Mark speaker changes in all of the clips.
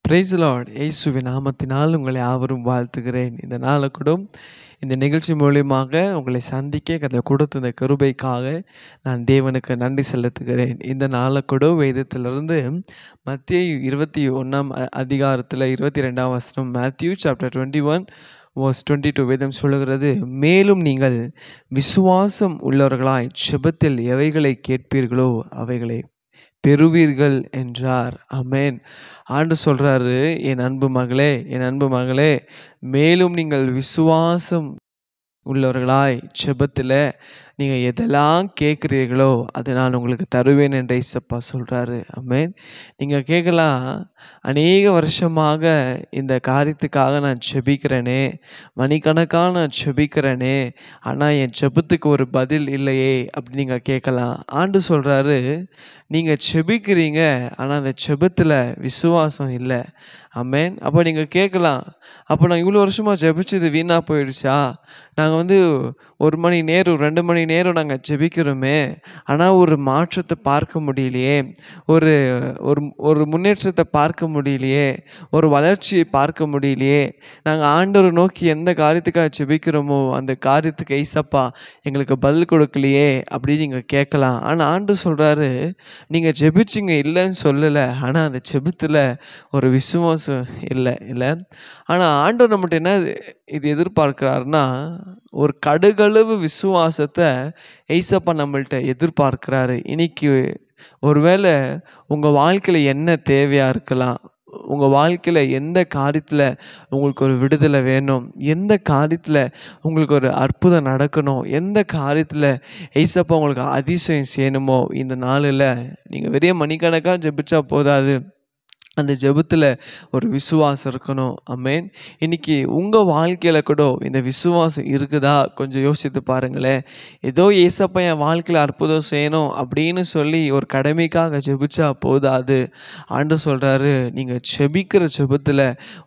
Speaker 1: Price Lord. இயேசுவின் நாமத்தினால் உங்களை யாவரும் வாழ்த்துகிறேன். இந்த நாளை கூட இந்த நிகழ்ச்சி மூலியமாக உங்களை சந்திக்க கர்த்தர் கொடுத்த இந்த கிருபைக்காக நான் தேவனுக்கு நன்றி செலுத்துகிறேன். இந்த நாளை கூட வேதத்திலிருந்து மத்தேயு 21 அதிகாரத்தில் 22 வசனம், மேத்யூ சாப்டர் 21 verse 22 வேதம் சொல்லுகிறது, மேலும் நீங்கள் விசுவாசம் உள்ளவர்களாய் ஜெபத்தில் எவைகளை கேட்பீர்களோ அவைகளை பெறுவீர்கள் என்றார். ஆமென். ஆண்டவர் சொல்றாரு, என் அன்பு மகளே, மேலும் நீங்கள் விசுவாசம் உள்ளவர்களாய் ஜெபத்தில் நீங்கள் எதெல்லாம் கேட்குறீர்களோ அதை நான் உங்களுக்கு தருவேன் என்று இயேசப்பா சொல்கிறாரு. ஆமென். நீங்கள் கேட்கலாம், அநேக வருஷமாக இந்த காரியத்துக்காக நான் ஜெபிக்கிறேனே, மணிக்கணக்காக நான் ஜெபிக்கிறேனே, ஆனால் என் ஜெபத்துக்கு ஒரு பதில் இல்லையே அப்படி நீங்கள் கேட்கலாம். ஆண்டு சொல்கிறாரு, நீங்கள் ஜெபிக்கிறீங்க ஆனால் அந்த ஜெபத்தில் விசுவாசம் இல்லை. ஆமென். அப்போ நீங்கள் கேட்கலாம், அப்போ நான் இவ்வளோ வருஷமாக ஜெபிச்சது வீணாக போயிடுச்சா? நாங்கள் 1 மணி நேரம் 2 மணி நேரம் நாங்கள் ஜெபிக்கிறோமே, ஆனால் ஒரு மாற்றத்தை பார்க்க முடியலையே, ஒரு ஒரு ஒரு முன்னேற்றத்தை பார்க்க முடியலையே, ஒரு வளர்ச்சியை பார்க்க முடியலையே. நாங்கள் ஆண்டவரை நோக்கி எந்த காரியத்துக்காக ஜெபிக்கிறோமோ அந்த காரியத்துக்கு ஏசப்பா எங்களுக்கு பதில் கொடுக்கலையே அப்படின்னு நீங்கள் கேட்கலாம். ஆனால் ஆண்டவர் சொல்கிறாரு, நீங்கள் ஜெபிச்சிங்க இல்லைன்னு சொல்லலை, ஆனால் அந்த ஜெபத்தில் ஒரு விசுவாசம் இல்லை. ஆனால் ஆண்டவர் நம்மகிட்ட என்ன இது எதிர்பார்க்கிறாருன்னா, ஒரு கடுகளவு விசுவாசத்தை ஏசப்பா நம்மள்கிட்ட எதிர்பார்க்கிறாரு. இன்னைக்கு ஒருவேளை உங்கள் வாழ்க்கையில் என்ன தேவையாக இருக்கலாம், உங்கள் வாழ்க்கையில் எந்த காரியத்தில் உங்களுக்கு ஒரு விடுதலை வேணும், எந்த காரியத்தில் உங்களுக்கு ஒரு அற்புதம் நடக்கணும், எந்த காரியத்தில் ஏசப்பா உங்களுக்கு அதிசயம் செய்யணுமோ, இந்த நாளில் நீங்கள் வெறிய மணிக்கணக்காக ஜெபிச்சா போதாது, அந்த ஜெபத்தில் ஒரு விசுவாசம் இருக்கணும். ஆமென். இன்றைக்கி உங்கள் வாழ்க்கையில் கூட இந்த விசுவாசம் இருக்குதா கொஞ்சம் யோசித்து பாருங்களேன். ஏதோ ஏசப்பா என் வாழ்க்கையில் அற்புதம் செய்யணும் அப்படின்னு சொல்லி ஒரு கடமைக்காக ஜெபிச்சா போதாது. ஆண்டவர் சொல்கிறாரு, நீங்கள் ஜெபிக்கிற ஜெபத்தில்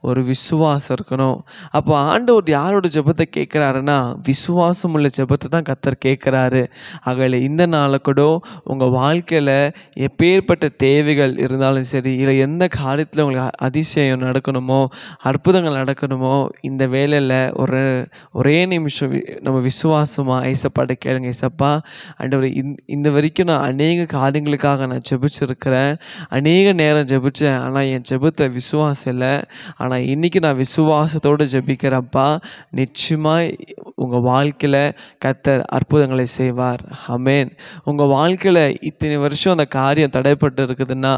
Speaker 1: ஒரு விசுவாசம் இருக்கணும். அப்போ ஆண்டவர் யாரோட ஜெபத்தை கேட்குறாருன்னா, விசுவாசம் உள்ள ஜெபத்தை தான் கர்த்தர் கேட்குறாரு. ஆகல இந்த நாளை கூட உங்கள் வாழ்க்கையில் எப்பேற்பட்ட தேவைகள் இருந்தாலும் சரி, இல்லை எந்த காரியத்தில் உங்களுக்கு அதிசயம் நடக்கணுமோ, அற்புதங்கள் நடக்கணுமோ, இந்த வேலையில் ஒரே நிமிஷம் நம்ம விசுவாசமாக ஏசப்பாட்ட கேளுங்க. ஏசப்பா ஆண்டவரே, இந்த வரைக்கும் நான் அநேக காரியங்களுக்காக நான் ஜெபிச்சிருக்கிறேன், அநேக நேரம் ஜெபிச்சேன், ஆனால் என் ஜெபத்தை விசுவாசம் இல்லை. ஆனால் இன்றைக்கி நான் விசுவாசத்தோடு ஜெபிக்கிறேன்ப்பா. நிச்சயமாக உங்கள் வாழ்க்கையில் கர்த்தர் அற்புதங்களை செய்வார். ஆமென். உங்கள் வாழ்க்கையில் இத்தனை வருஷம் அந்த காரியம் தடைப்பட்டு இருக்குதுன்னா,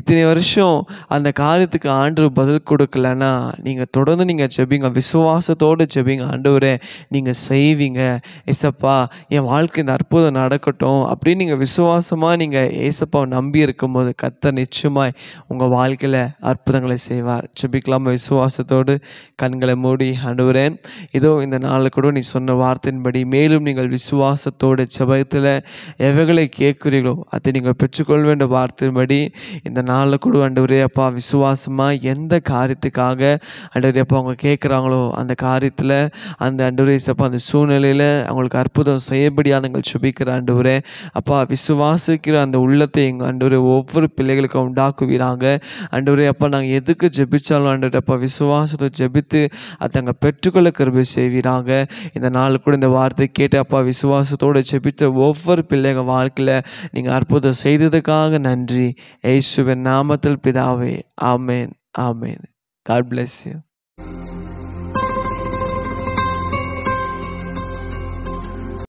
Speaker 1: இத்தனை வருஷம் அந்த காரியத்துக்கு ஆண்டவர் பதில் கொடுக்கலன்னா, நீங்கள் தொடர்ந்து நீங்கள் ஜெபிங்க, விசுவாசத்தோடு ஜெபிங்க. ஆண்டவரே நீங்கள் செய்வீங்க, ஏசப்பா என் வாழ்க்கை இந்த அற்புதம் நடக்கட்டும் அப்படின்னு நீங்கள் விசுவாசமாக நீங்கள் ஏசப்பாவை நம்பி இருக்கும்போது கர்த்தர் நிச்சயமாய் உங்கள் வாழ்க்கையில் அற்புதங்களை செய்வார். ஜெபிக்கலாமா விசுவாசத்தோடு? கண்களை மூடி, ஆண்டவரே இதோ இந்த நாளில் கூட நீ சொன்ன வார்த்தையின்படி மேலும் நீங்கள் விசுவாசத்தோடு ஜெபத்தில் எவைகளை கேட்குறீர்களோ அதை நீங்கள் பெற்றுக்கொள்ள வேண்டிய வார்த்தையின்படி இந்த நாளில் கூட ஆண்டவரே அப்பா விசுவாசமாக எந்த காரியத்துக்காக ஆண்டவரே அப்பா அவங்க கேட்குறாங்களோ அந்த காரியத்தில் அந்த ஆண்டவரே அப்பா அந்த சூழ்நிலையில் அவங்களுக்கு அற்புதம் செய்யபடியாக நாங்கள் ஜெபிக்கிற ஆண்டவரே அப்பா விசுவாசிக்கிற அந்த உள்ளத்தை எங்கள் ஆண்டவரே ஒவ்வொரு பிள்ளைகளுக்கும் உண்டாக்குவீராங்க. ஆண்டவரே அப்பா நாங்கள் எதுக்கு ஜெபிச்சாலும் ஆண்டவரே அப்பா விசுவாசத்தை ஜெபித்து அதை நாங்கள் பெற்றுக்கொள்ள கிருபை செய்வீராங்க. இந்த நாள் கூட இந்த வார்த்தை கேட்டு அப்பா விசுவாசத்தோடு ஜெபித்த ஒவ்வொரு பிள்ளைங்க வாழ்க்கையில் நீங்கள் அற்புதம் செய்ததுக்காக நன்றி. இயேசுவின் நாமத்தில் பிதாவே. ஆமென். ஆமென். God bless you.